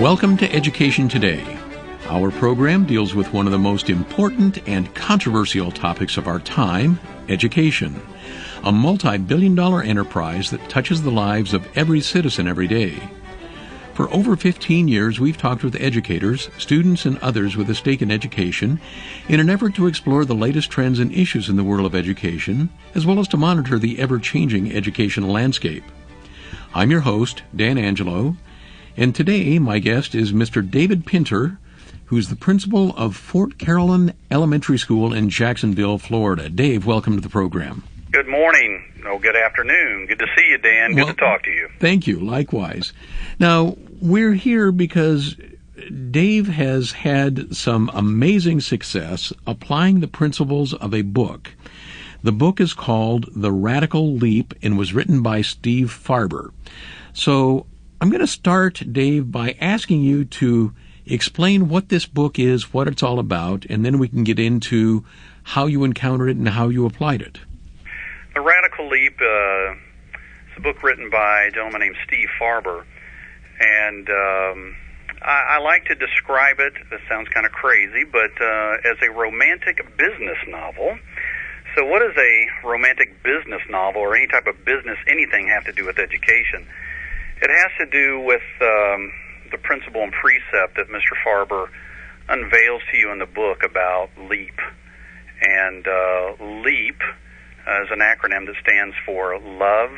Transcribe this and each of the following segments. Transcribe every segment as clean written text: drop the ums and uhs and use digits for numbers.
Welcome to Education Today. Our program deals with one of the most important and controversial topics of our time, education, a multi-billion-dollar enterprise that touches the lives of every citizen every day. For over 15 years, we've talked with educators, students, and others with a stake in education in an effort to explore the latest trends and issues in the world of education, as well as to monitor the ever-changing educational landscape. I'm your host, Dan Angelo, and today my guest is Mr. David Pinter, who's the principal of Fort Caroline Elementary School in Jacksonville, Florida. Dave, welcome to the program. Good morning. Oh, good afternoon. Good to see you, Dan. Good to talk to you. Thank you. Likewise. Now, we're here because Dave has had some amazing success applying the principles of a book. The book is called The Radical Leap and was written by Steve Farber. So I'm going to start, Dave, by asking you to explain what this book is, what it's all about, and then we can get into how you encountered it and how you applied it. The Radical Leap is a book written by a gentleman named Steve Farber, and I like to describe it, this sounds kind of crazy, but as a romantic business novel. So what does a romantic business novel or any type of business, anything, have to do with education? It has to do with the principle and precept that Mr. Farber unveils to you in the book about LEAP. And LEAP is an acronym that stands for Love,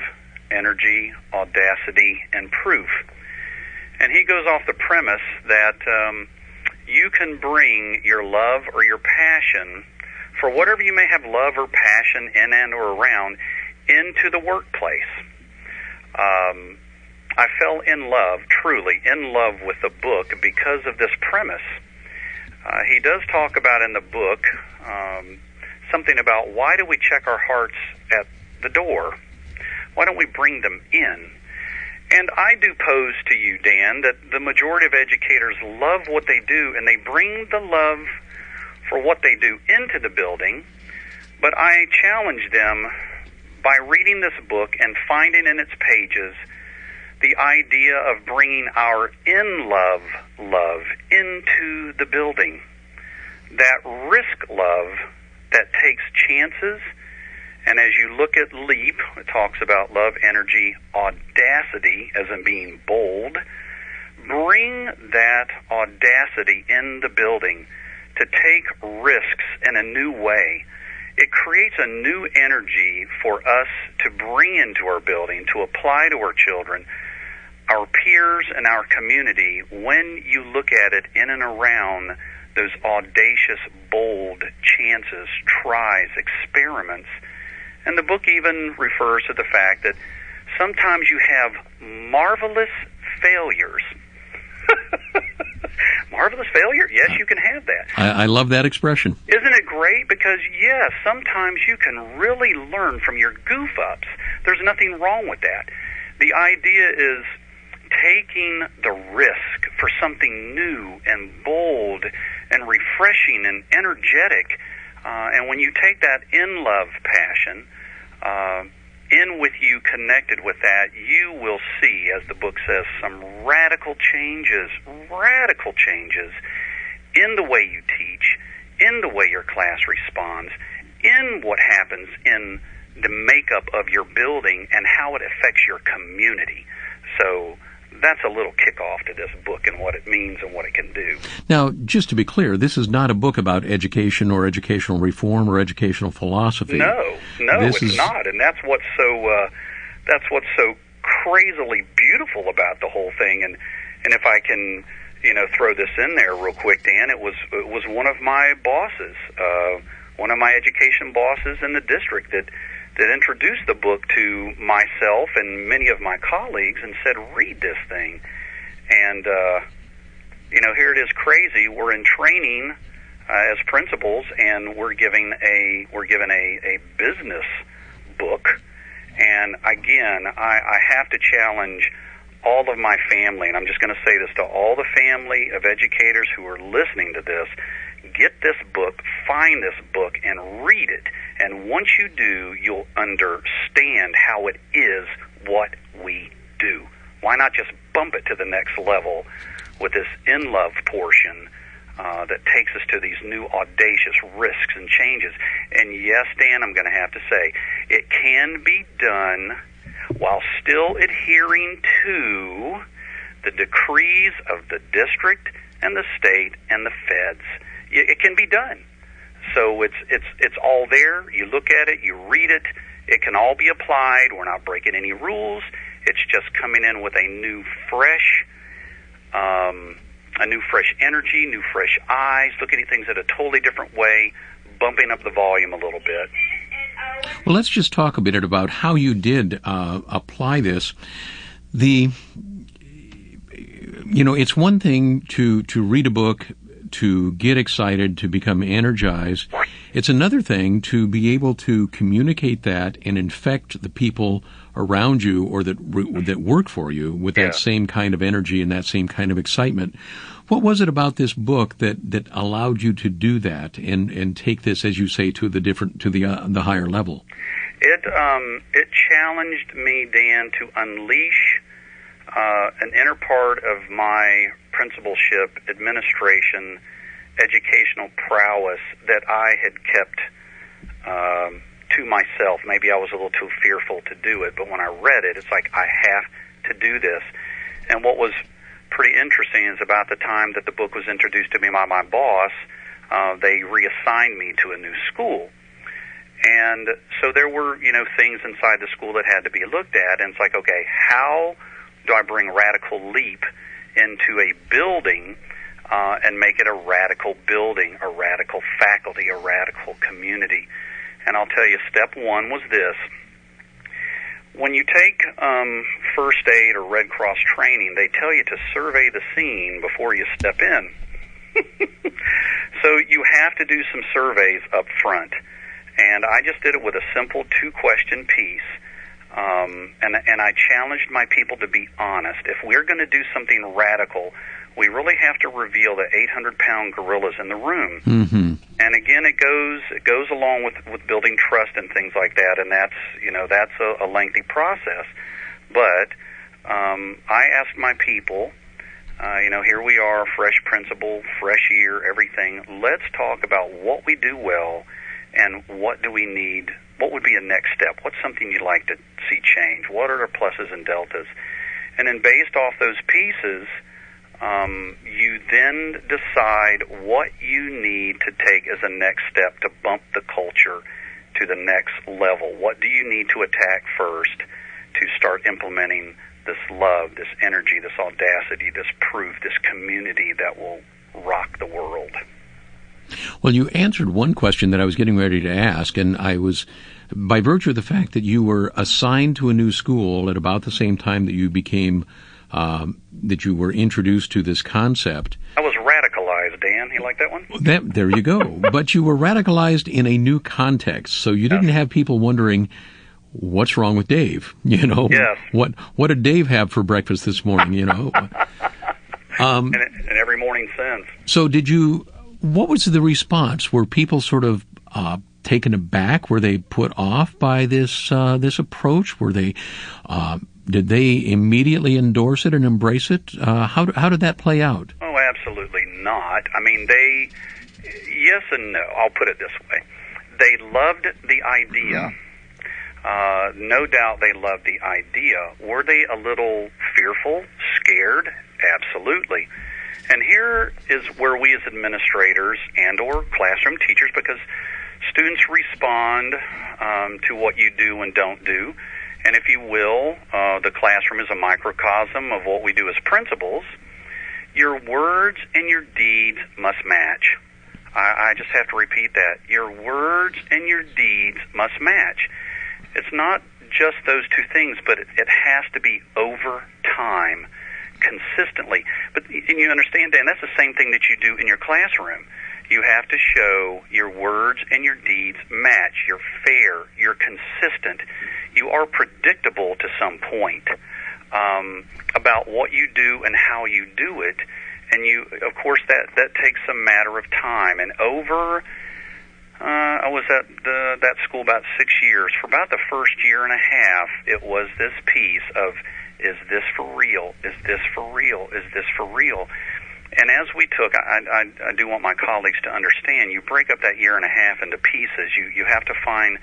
Energy, Audacity, and Proof. And he goes off the premise that you can bring your love or your passion for whatever you may have love or passion in and or around into the workplace. I fell in love, truly in love with the book because of this premise. He does talk about in the book something about why do we check our hearts at the door? Why don't we bring them in? And I do pose to you, Dan, that the majority of educators love what they do and they bring the love for what they do into the building, but I challenge them by reading this book and finding in its pages the idea of bringing our in-love love into the building. That risk love that takes chances, and as you look at LEAP, it talks about love, energy, audacity, as in being bold. Bring that audacity in the building to take risks in a new way. It creates a new energy for us to bring into our building, to apply to our children, our peers, and our community when you look at it in and around those audacious, bold chances, tries, experiments. And the book even refers to the fact that sometimes you have marvelous failures. Marvelous failure? Yes, you can have that. I love that expression. Isn't it great? Because, yes, sometimes you can really learn from your goof-ups. There's nothing wrong with that. The idea is taking the risk for something new and bold and refreshing and energetic. And when you take that in-love passion, in with you, connected with that, you will see, as the book says, some radical changes in the way you teach, in the way your class responds, in what happens in the makeup of your building and how it affects your community. So that's a little kickoff to this book and what it means and what it can do. Now, just to be clear, this is not a book about education or educational reform or educational philosophy. No, it's not, and that's what's so crazily beautiful about the whole thing. And if I can, throw this in there real quick, Dan, it was one of my bosses, one of my education bosses in the district that introduced the book to myself and many of my colleagues and said, read this thing. And, here it is crazy. We're in training as principals, and we're given a business book. And, again, I have to challenge all of my family, and I'm just going to say this to all the family of educators who are listening to this. Get this book, find this book, and read it. And once you do, you'll understand how it is what we do. Why not just bump it to the next level with this in love portion that takes us to these new audacious risks and changes. And yes, Dan, I'm going to have to say, it can be done while still adhering to the decrees of the district and the state and the feds. It can be done. So it's all there. You look at it, you read it. It can all be applied. We're not breaking any rules. It's just coming in with a new fresh energy, new fresh eyes, looking at things in a totally different way, bumping up the volume a little bit. Well, let's just talk a bit about how you did apply this. It's one thing to read a book, to get excited, to become energized. It's another thing to be able to communicate that and infect the people around you or that work for you with that same kind of energy and that same kind of excitement. What was it about this book that allowed you to do that and take this, as you say, to the higher level? It challenged me, Dan, to unleash an inner part of my principalship, administration, educational prowess that I had kept to myself. Maybe I was a little too fearful to do it, but when I read it, it's like, I have to do this. And what was pretty interesting is about the time that the book was introduced to me by my boss, they reassigned me to a new school. And so there were, things inside the school that had to be looked at, and it's like, okay, how do I bring Radical Leap into a building and make it a radical building, a radical faculty, a radical community? And I'll tell you, step one was this. When you take first aid or Red Cross training, they tell you to survey the scene before you step in. So you have to do some surveys up front. And I just did it with a simple 2-question piece. And I challenged my people to be honest. If we're going to do something radical, we really have to reveal the 800-pound gorillas in the room. Mm-hmm. And again, it goes along with building trust and things like that, and that's a lengthy process. But I asked my people, here we are, fresh principal, fresh year, everything. Let's talk about what we do well and what do we need. What would be a next step? What's something you'd like to see change? What are the pluses and deltas? And then based off those pieces, you then decide what you need to take as a next step to bump the culture to the next level. What do you need to attack first to start implementing this love, this energy, this audacity, this proof, this community that will rock the world? Well, you answered one question that I was getting ready to ask, and I was, by virtue of the fact that you were assigned to a new school at about the same time that you became, that you were introduced to this concept. I was radicalized, Dan. You like that one? There you go. But you were radicalized in a new context, so you didn't have people wondering, what's wrong with Dave? Yes. What did Dave have for breakfast this morning? And every morning since. So what was the response? Were people sort of taken aback? Were they put off by this approach? Were they? Did they immediately endorse it and embrace it? How did that play out? Oh, absolutely not. I mean, yes and no. I'll put it this way: they loved the idea. No doubt, they loved the idea. Were they a little fearful, scared? Absolutely. And here is where we as administrators and or classroom teachers, because students respond to what you do and don't do, and if you will, the classroom is a microcosm of what we do as principals. Your words and your deeds must match. I just have to repeat that. Your words and your deeds must match. It's not just those two things, but it has to be over time, consistently. And you understand, Dan, that's the same thing that you do in your classroom. You have to show your words and your deeds match. You're fair. You're consistent. You are predictable to some point about what you do and how you do it. And of course, that takes a matter of time. And I was at that school about 6 years. For about the first year and a half, it was this piece of Is this for real? Is this for real? Is this for real? And as we took, I do want my colleagues to understand, you break up that year and a half into pieces. You have to find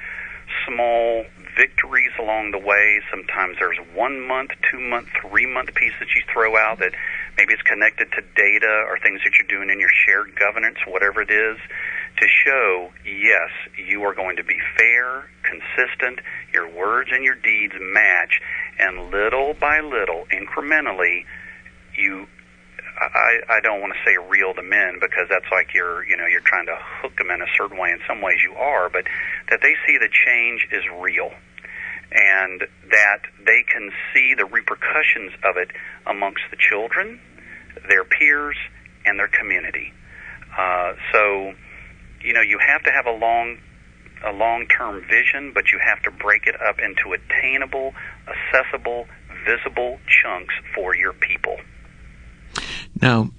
small victories along the way. Sometimes there's 1 month, 2 month, 3 month piece that you throw out that maybe it's connected to data or things that you're doing in your shared governance, whatever it is, to show, yes, you are going to be fair, consistent, your words and your deeds match, and little by little, incrementally, I don't want to say reel them in, because that's like you're trying to hook them in a certain way. In some ways you are, but that they see the change is real, and that they can see the repercussions of it amongst the children, their peers, and their community. So, you have to have a long-term vision, but you have to break it up into attainable, accessible, visible chunks for your people. Now,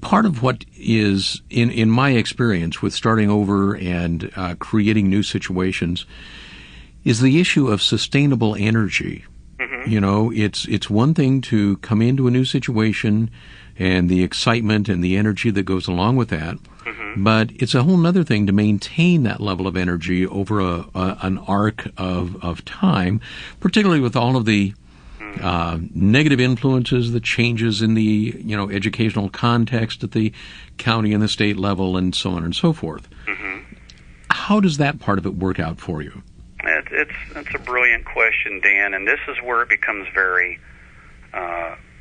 part of what is, in my experience with starting over and creating new situations, is the issue of sustainable energy. Mm-hmm. It's one thing to come into a new situation and the excitement and the energy that goes along with that, mm-hmm. but it's a whole other thing to maintain that level of energy over an arc of time, particularly with all of the negative influences, the changes in the educational context at the county and the state level, and so on and so forth. Mm-hmm. How does that part of it work out for you? That's a brilliant question, Dan, and this is where it becomes very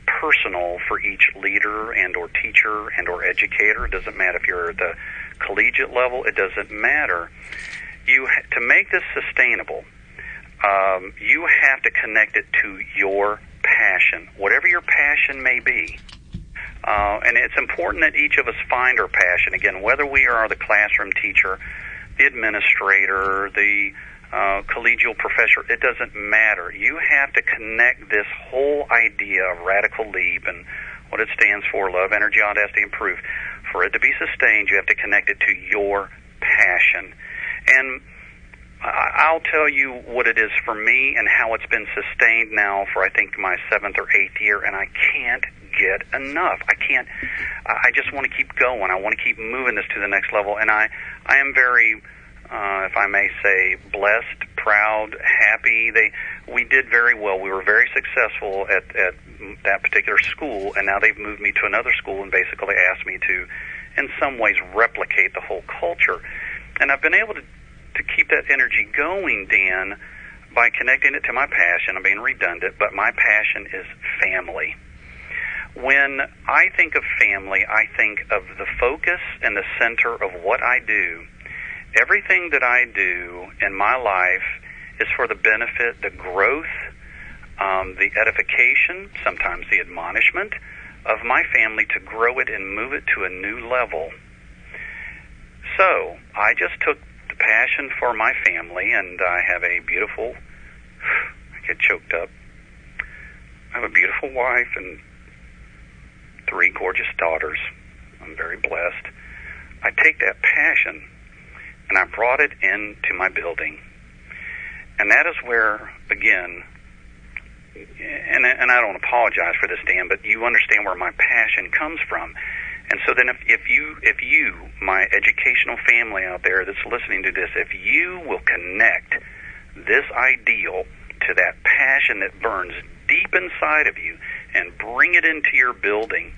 personal for each leader and or teacher and or educator. It doesn't matter if you're at the collegiate level. It doesn't matter. To make this sustainable, you have to connect it to your passion, whatever your passion may be. And it's important that each of us find our passion. Again, whether we are the classroom teacher, the administrator, the collegial professor, it doesn't matter. You have to connect this whole idea of Radical Leap and what it stands for, love, energy, audacity, and proof. For it to be sustained, you have to connect it to your passion. And I'll tell you what it is for me and how it's been sustained now for, I think, my 7th or 8th year, and I can't get enough. I just want to keep going. I want to keep moving this to the next level, and I am very, if I may say, blessed, proud, happy. We did very well. We were very successful at that particular school, and now they've moved me to another school and basically asked me to, in some ways, replicate the whole culture. And I've been able to keep that energy going, Dan, by connecting it to my passion. I'm being redundant, but my passion is family. When I think of family, I think of the focus and the center of what I do. Everything that I do in my life is for the benefit, the growth, the edification, sometimes the admonishment of my family to grow it and move it to a new level. So I just took the passion for my family, and I have a beautiful, I get choked up, I have a beautiful wife and 3 gorgeous daughters. I'm very blessed. I take that passion and I brought it into my building. And that is where, again, and I don't apologize for this, Dan, but you understand where my passion comes from. And so then if you, my educational family out there that's listening to this, if you will connect this ideal to that passion that burns deep inside of you and bring it into your building,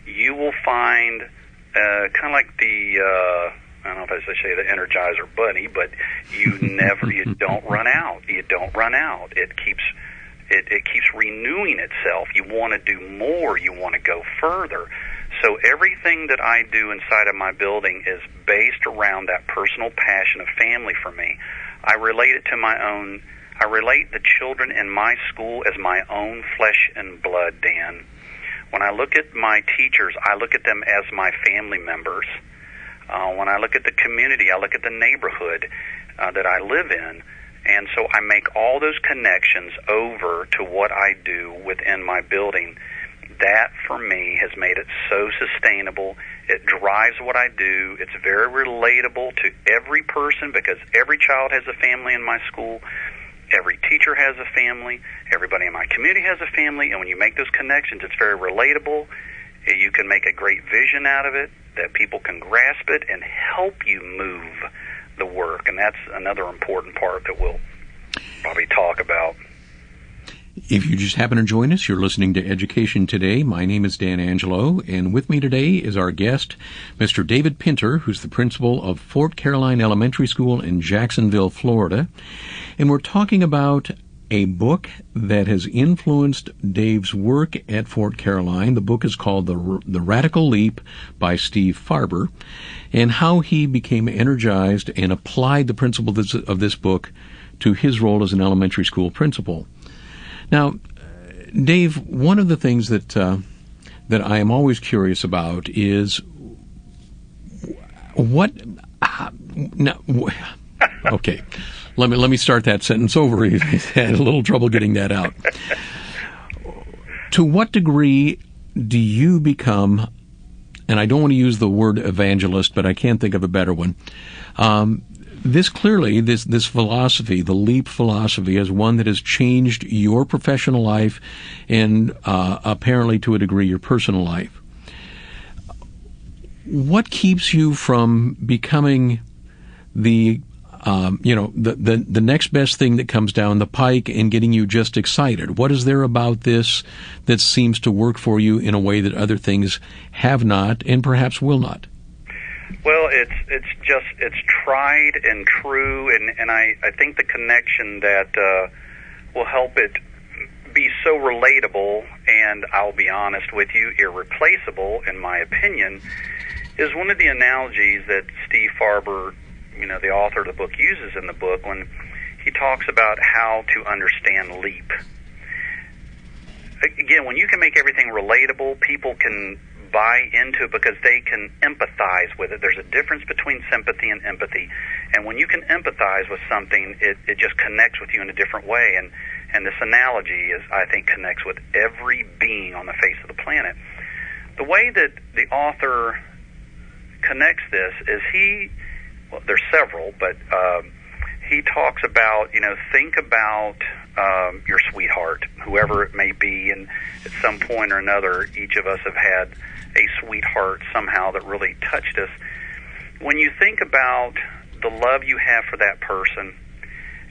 you will find kind of like the, I don't know if I should say the Energizer Bunny, but you don't run out. You don't run out. It keeps renewing itself. You want to do more. You want to go further. So everything that I do inside of my building is based around that personal passion of family for me. I relate it to my own. I relate the children in my school as my own flesh and blood, Dan. When I look at my teachers, I look at them as my family members. When I look at the community, I look at the neighborhood that I live in. And so I make all those connections over to what I do within my building. That, for me, has made it so sustainable. It drives what I do. It's very relatable to every person because every child has a family in my school. Every teacher teacher has a family, everybody in my community has a family, and when you make those connections, it's very relatable. You can make a great vision out of it, that people can grasp it and help you move the work, and that's another important part that we'll probably talk about. If you just happen to join us, you're listening to Education Today. My name is Dan Angelo, and with me today is our guest, Mr. David Pinter, who's the principal of Fort Caroline Elementary School in Jacksonville, Florida. And we're talking about a book that has influenced Dave's work at Fort Caroline. The book is called The Radical Leap by Steve Farber, and how he became energized and applied the principles of this book to his role as an elementary school principal. Now, Dave, one of the things that I am always curious about is what. Okay, let me start that sentence over. I had a little trouble getting that out. To what degree do you become, and I don't want to use the word evangelist, but I can't think of a better one. This philosophy, the LEAP philosophy, is one that has changed your professional life and apparently to a degree your personal life. What keeps you from becoming the next best thing that comes down the pike and getting you just excited? What is there about this that seems to work for you in a way that other things have not and perhaps will not? Well, it's tried and true, and I think the connection that will help it be so relatable, and I'll be honest with you, irreplaceable, in my opinion, is one of the analogies that Steve Farber, the author of the book, uses in the book when he talks about how to understand LEAP. Again, when you can make everything relatable, people can buy into it because they can empathize with it. There's a difference between sympathy and empathy. And when you can empathize with something, it just connects with you in a different way. And this analogy, I think, connects with every being on the face of the planet. The way that the author connects this is there's several, but he talks about, think about your sweetheart, whoever it may be, and at some point or another, each of us have had a sweetheart somehow that really touched us. When you think about the love you have for that person,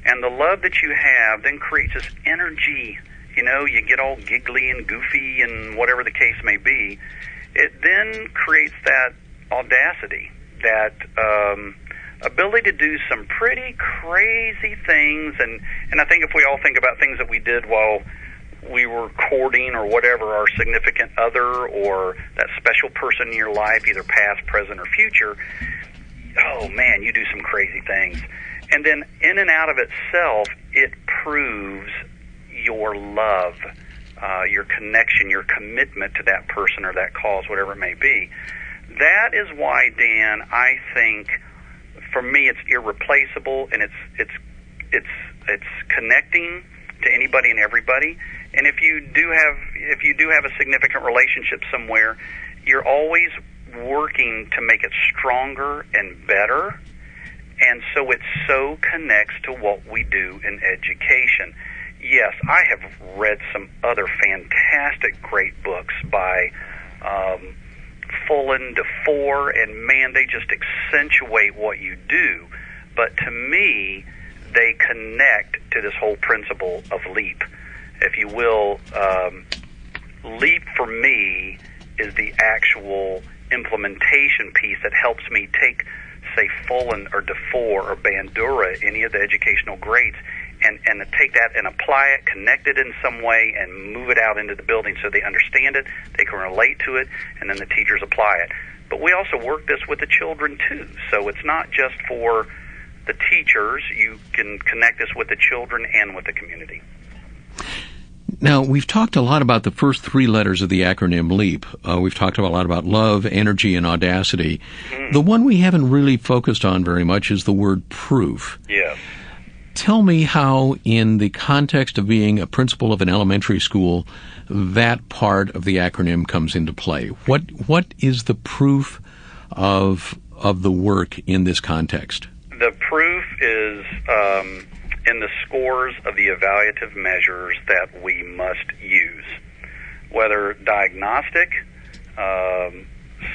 and the love that you have then creates this energy, you get all giggly and goofy and whatever the case may be, it then creates that audacity, that ability to do some pretty crazy things, and I think if we all think about things that we did while we were courting or whatever, our significant other or that special person in your life, either past, present, or future, oh man, you do some crazy things. And then in and out of itself, it proves your love, your connection, your commitment to that person or that cause, whatever it may be. That is why, Dan, I think for me it's irreplaceable, and it's connecting to anybody and everybody. And if you do have a significant relationship somewhere, you're always working to make it stronger and better. And so it so connects to what we do in education. Yes, I have read some other fantastic, great books by Fullen, DeFore, and man, they just accentuate what you do. But to me, they connect to this whole principle of LEAP. If you will, LEAP for me is the actual implementation piece that helps me take, say, Fullen or DeFore or Bandura, any of the educational greats, and to take that and apply it, connect it in some way, and move it out into the building so they understand it, they can relate to it, and then the teachers apply it. But we also work this with the children, too. So it's not just for the teachers. You can connect this with the children and with the community. Now, we've talked a lot about the first three letters of the acronym LEAP. We've talked a lot about love, energy, and audacity. Mm-hmm. The one we haven't really focused on very much is the word proof. Yes. Tell me how, in the context of being a principal of an elementary school, that part of the acronym comes into play. What is the proof of the work in this context? The proof is in the scores of the evaluative measures that we must use, whether diagnostic,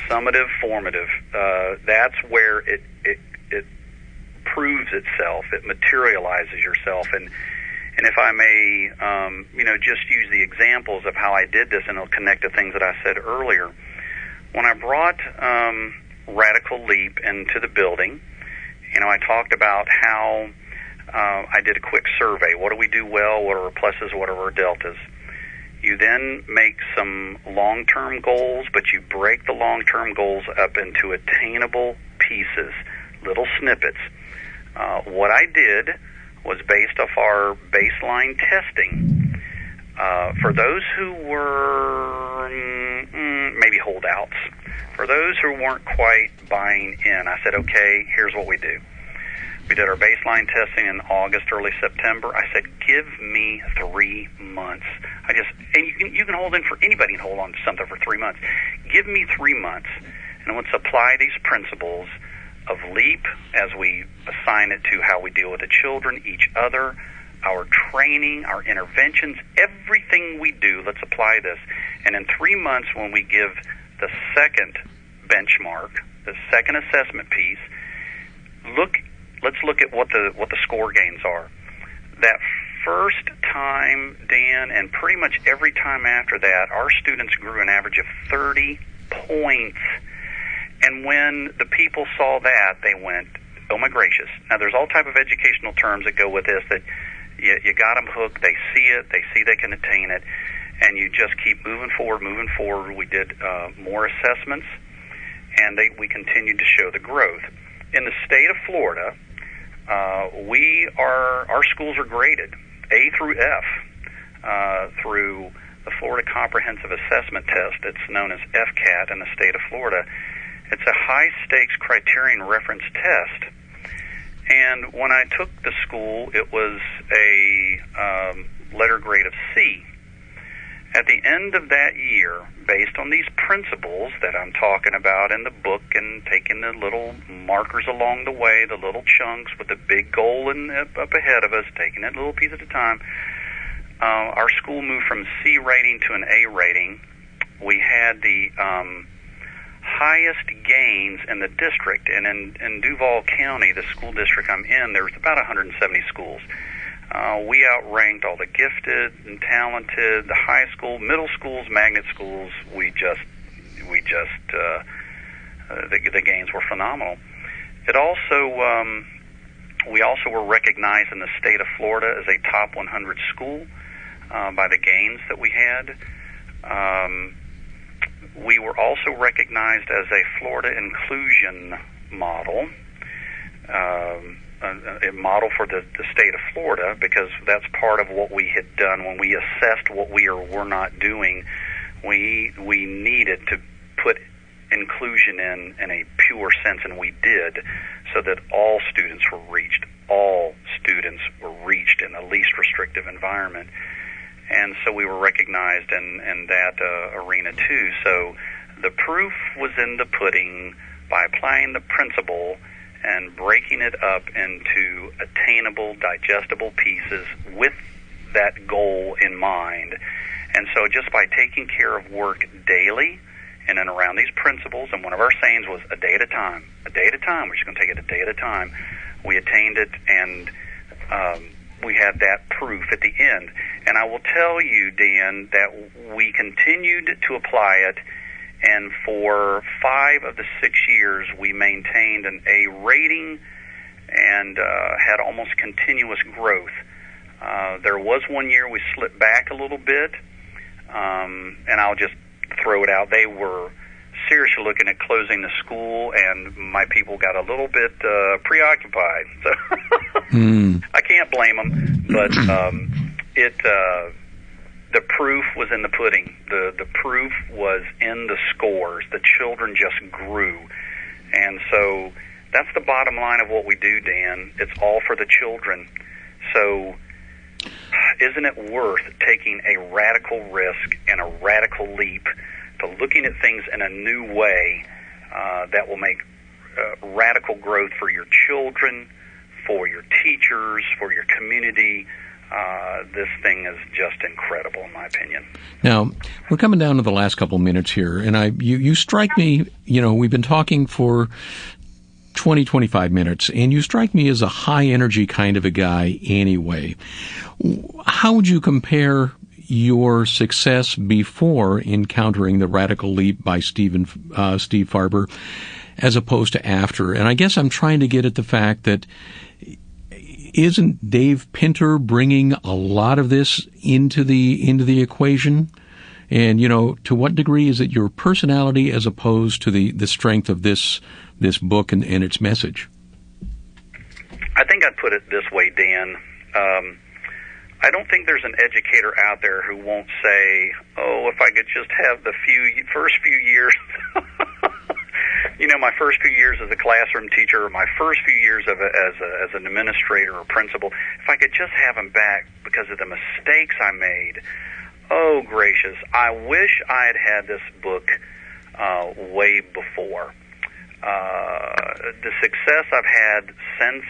summative, formative. That's where it proves itself. It materializes yourself. And if I may, just use the examples of how I did this, and it'll connect to things that I said earlier. When I brought Radical Leap into the building, I talked about how I did a quick survey. What do we do well? What are our pluses? What are our deltas? You then make some long-term goals, but you break the long-term goals up into attainable pieces, little snippets. What I did was based off our baseline testing. For those who were maybe holdouts, for those who weren't quite buying in, I said, okay, here's what we do. We did our baseline testing in August, early September. I said, give me 3 months. And you can hold in for anybody can hold on to something for 3 months. Give me 3 months, and let's apply these principles of LEAP as we assign it to how we deal with the children, each other, our training, our interventions, everything we do. Let's apply this. And in 3 months, when we give the second benchmark, the second assessment piece, let's look at what the score gains are. That first time, Dan, and pretty much every time after that, our students grew an average of 30 points. And when the people saw that, they went, oh my gracious. Now, there's all type of educational terms that go with this, that you got them hooked, they see it, they see they can attain it, and you just keep moving forward. We did more assessments, and we continued to show the growth. In the state of Florida, our schools are graded A through F through the Florida Comprehensive Assessment Test. It's known as FCAT in the state of Florida. It's a high-stakes criterion reference test. And when I took the school, it was a letter grade of C. At the end of that year, based on these principles that I'm talking about in the book and taking the little markers along the way, the little chunks with the big goal up ahead of us, taking it a little piece at a time, our school moved from C rating to an A rating. We had the highest gains in the district, and in Duval County, the school district I'm in, there's about 170 schools. We outranked all the gifted and talented, the high school, middle schools, magnet schools. The gains were phenomenal. It also, we also were recognized in the state of Florida as a top 100 school by the gains that we had. We were also recognized as a Florida inclusion model. A model for the state of Florida, because that's part of what we had done when we assessed what we were not doing. We needed to put inclusion in a pure sense, and we did, so that all students were reached. All students were reached in the least restrictive environment. And so we were recognized in that arena too. So the proof was in the pudding by applying the principle and breaking it up into attainable, digestible pieces with that goal in mind. And so just by taking care of work daily in and around these principles, and one of our sayings was a day at a time. A day at a time. We're just going to take it a day at a time. We attained it, and we had that proof at the end. And I will tell you, Dan, that we continued to apply it, and for 5 of the 6 years, we maintained an A rating and had almost continuous growth. There was one year we slipped back a little bit, and I'll just throw it out. They were seriously looking at closing the school, and my people got a little bit preoccupied. So I can't blame them, but the proof was in the pudding. The proof was in the scores. The children just grew. And so that's the bottom line of what we do, Dan. It's all for the children. So isn't it worth taking a radical risk and a radical leap to looking at things in a new way that will make radical growth for your children, for your teachers, for your community. This thing is just incredible, in my opinion. Now, we're coming down to the last couple minutes here, and you strike me, we've been talking for 20, 25 minutes, and you strike me as a high-energy kind of a guy anyway. How would you compare your success before encountering the Radical Leap by Steve Farber as opposed to after? And I guess I'm trying to get at the fact that isn't Dave Pinter bringing a lot of this into the equation? And, to what degree is it your personality as opposed to the strength of this book and its message? I think I'd put it this way, Dan. I don't think there's an educator out there who won't say, oh, if I could just have the first few years, my first few years as a classroom teacher, or my first few years as an administrator or principal, if I could just have them back because of the mistakes I made. Oh, gracious. I wish I had this book way before. The success I've had since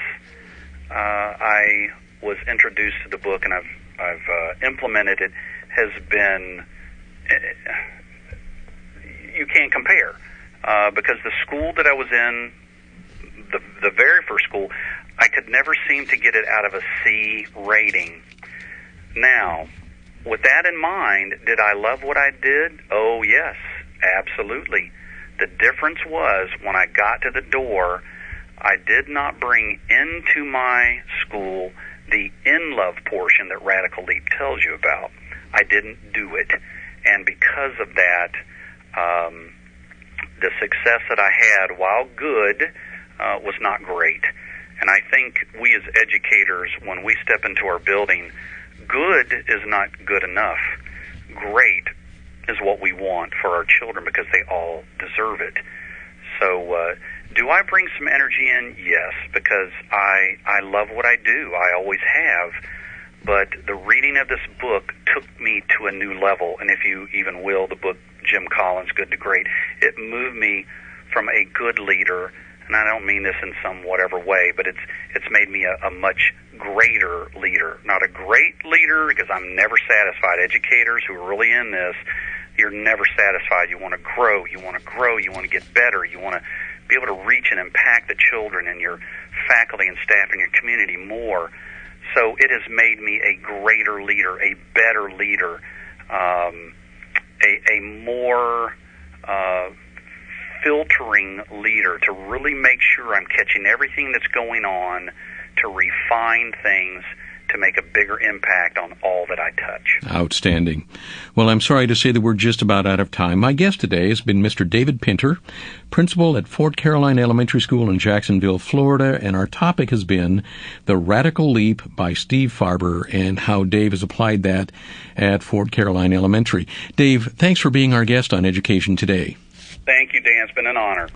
I was introduced to the book and I've implemented it has been, you can't compare. Because the school that I was in, the very first school, I could never seem to get it out of a C rating. Now, with that in mind, did I love what I did? Oh, yes, absolutely. The difference was when I got to the door, I did not bring into my school the in love portion that Radical Leap tells you about. I didn't do it. And because of that, the success that I had, while good, was not great. And I think we as educators, when we step into our building, good is not good enough. Great is what we want for our children because they all deserve it. So do I bring some energy in? Yes, because I love what I do. I always have. But the reading of this book took me to a new level. And if you even will, the book Jim Collins, Good to Great, it moved me from a good leader, and I don't mean this in some whatever way, but it's made me a much greater leader. Not a great leader, because I'm never satisfied. Educators who are really in this, you're never satisfied. You want to grow. You want to get better. You want to be able to reach and impact the children and your faculty and staff and your community more. So it has made me a greater leader, a better leader, a more filtering leader, to really make sure I'm catching everything that's going on, to refine things, to make a bigger impact on all that I touch. Outstanding. Well, I'm sorry to say that we're just about out of time. My guest today has been Mr. David Pinter, principal at Fort Caroline Elementary School in Jacksonville, Florida, and our topic has been The Radical Leap by Steve Farber and how Dave has applied that at Fort Caroline Elementary. Dave, thanks for being our guest on Education Today. Thank you, Dan. It's been an honor.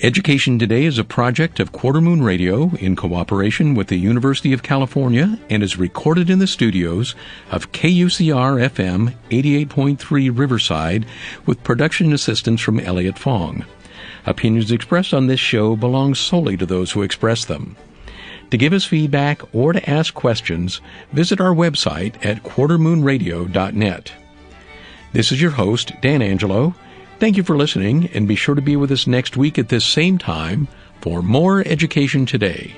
Education Today is a project of Quarter Moon Radio in cooperation with the University of California and is recorded in the studios of KUCR-FM 88.3 Riverside with production assistance from Elliot Fong. Opinions expressed on this show belong solely to those who express them. To give us feedback or to ask questions, visit our website at quartermoonradio.net. This is your host, Dan Angelo. Thank you for listening, and be sure to be with us next week at this same time for more Education Today.